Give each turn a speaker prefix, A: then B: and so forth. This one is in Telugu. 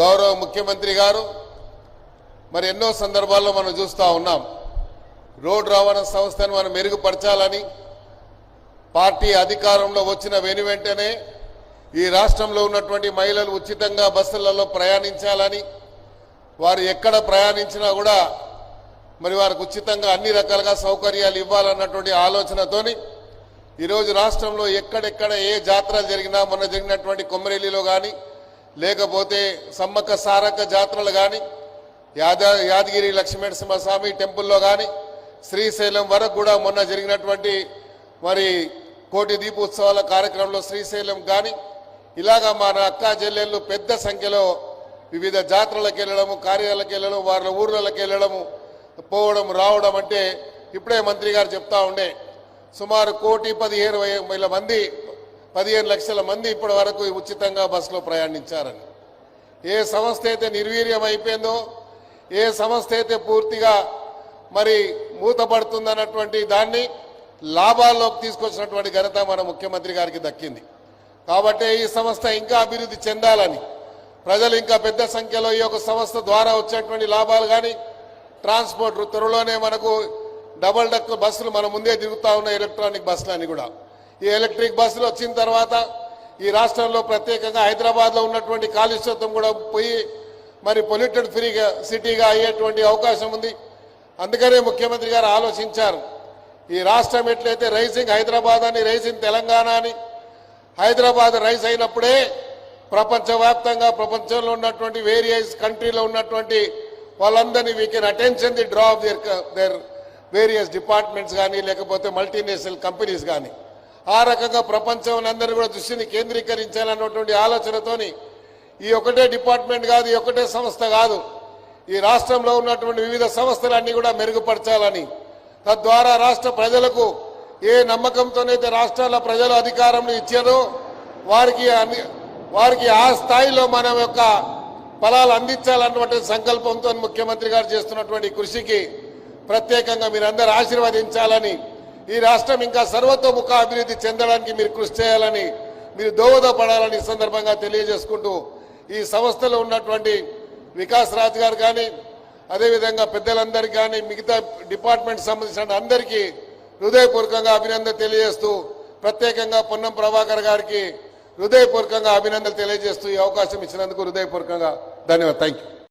A: గౌరవ ముఖ్యమంత్రి గారు మరి ఎన్నో సందర్భాల్లో మనం చూస్తూ ఉన్నాం. రోడ్డు రవాణా సంస్థను మనం మెరుగుపరచాలని పార్టీ అధికారంలో వచ్చిన వెనువెంటనే ఈ రాష్ట్రంలో ఉన్నటువంటి మహిళలు ఉచితంగా బస్సులలో ప్రయాణించాలని, వారు ఎక్కడ ప్రయాణించినా కూడా మరి వారికి ఉచితంగా అన్ని రకాలుగా సౌకర్యాలు ఇవ్వాలన్నటువంటి ఆలోచనతోని ఈరోజు రాష్ట్రంలో ఎక్కడెక్కడ ఏ జాతరలు జరిగినా, మొన్న జరిగినటువంటి కొమరేలిలో కానీ, లేకపోతే సమ్మక్క సారక్క జాతరలు కానీ, యాదగిరి లక్ష్మీనరసింహస్వామి టెంపుల్లో కానీ, శ్రీశైలం వరకు కూడా మొన్న జరిగినటువంటి మరి కోటి దీపోత్సవాల కార్యక్రమంలో శ్రీశైలం కానీ, ఇలాగా మన అక్కా చెల్లెళ్ళు పెద్ద సంఖ్యలో వివిధ జాతరలకు వెళ్ళడము, కార్యాలకు వెళ్ళడం, వాళ్ళ ఊర్లకి వెళ్ళడము, పోవడం రావడం అంటే ఇప్పుడే మంత్రి గారు చెప్తా ఉండే సుమారు 1,15,000 మంది 15 లక్షల మంది ఇప్పటి వరకు ఉచితంగా బస్సులో ప్రయాణించారని. ఏ సంస్థ అయితే నిర్వీర్యం అయిపోయిందో, ఏ సంస్థ అయితే పూర్తిగా మరి మూతపడుతుందన్నటువంటి దాన్ని లాభాల్లోకి తీసుకొచ్చినటువంటి ఘనత మన ముఖ్యమంత్రి గారికి దక్కింది. కాబట్టి ఈ సంస్థ ఇంకా అభివృద్ధి చెందాలని, ప్రజలు ఇంకా పెద్ద సంఖ్యలో ఈ యొక్క సంస్థ ద్వారా వచ్చేటువంటి లాభాలు కానీ, ట్రాన్స్పోర్ట్ త్వరలోనే మనకు డబల్ డెక్ బస్సులు మన ముందే తిరుగుతూ ఉన్న ఎలక్ట్రానిక్ బస్సులన్నీ కూడా, ఈ ఎలక్ట్రిక్ బస్సులు వచ్చిన తర్వాత ఈ రాష్ట్రంలో ప్రత్యేకంగా హైదరాబాద్లో ఉన్నటువంటి కాలుష్యం కూడా పోయి మరి పొల్యూటెడ్ ఫ్రీగా సిటీగా అయ్యేటువంటి అవకాశం ఉంది. అందుకనే ముఖ్యమంత్రి గారు ఆలోచించారు, ఈ రాష్ట్రం ఎట్లయితే రైజింగ్ హైదరాబాద్ అని, రైజింగ్ తెలంగాణ అని, హైదరాబాద్ రైజ్ అయినప్పుడే ప్రపంచవ్యాప్తంగా ప్రపంచంలో ఉన్నటువంటి వేరియస్ కంట్రీలో ఉన్నటువంటి వాళ్ళందరినీ we can attention the draw of their various departments కానీ, లేకపోతే మల్టీనేషనల్ కంపెనీస్ కానీ, ఆ రకంగా ప్రపంచం అందరూ కూడా దృష్టిని కేంద్రీకరించాలన్నటువంటి ఆలోచనతోని ఈ ఒకటే డిపార్ట్మెంట్ కాదు, ఈ ఒకటే సంస్థ కాదు, ఈ రాష్ట్రంలో ఉన్నటువంటి వివిధ సంస్థలన్నీ కూడా మెరుగుపరచాలని, తద్వారా రాష్ట్ర ప్రజలకు ఏ నమ్మకంతోనైతే రాష్ట్రాల ప్రజలు అధికారం ఇచ్చారో వారికి ఆ స్థాయిలో మన యొక్క ఫలాలు అందించాలన్నటువంటి సంకల్పంతో ముఖ్యమంత్రి గారు చేస్తున్నటువంటి కృషికి ప్రత్యేకంగా మీరందరూ ఆశీర్వదించాలని, ఈ రాష్ట్రం ఇంకా సర్వతోముఖ అభివృద్ధి చెందడానికి మీరు కృషి చేయాలని, మీరు దోహదపడాలని సందర్భంగా తెలియజేసుకుంటూ, ఈ సంస్థలో ఉన్నటువంటి వికాస్ రాజ్ గారు కానీ, అదేవిధంగా పెద్దలందరికీ కానీ, మిగతా డిపార్ట్మెంట్ సంబంధించిన అందరికీ హృదయపూర్వకంగా అభినందన తెలియజేస్తూ, ప్రత్యేకంగా పొన్నం ప్రభాకర్ గారికి హృదయపూర్వకంగా అభినందనలు తెలియజేస్తూ ఈ అవకాశం ఇచ్చినందుకు హృదయపూర్వకంగా ధన్యవాదాలు. Thank you.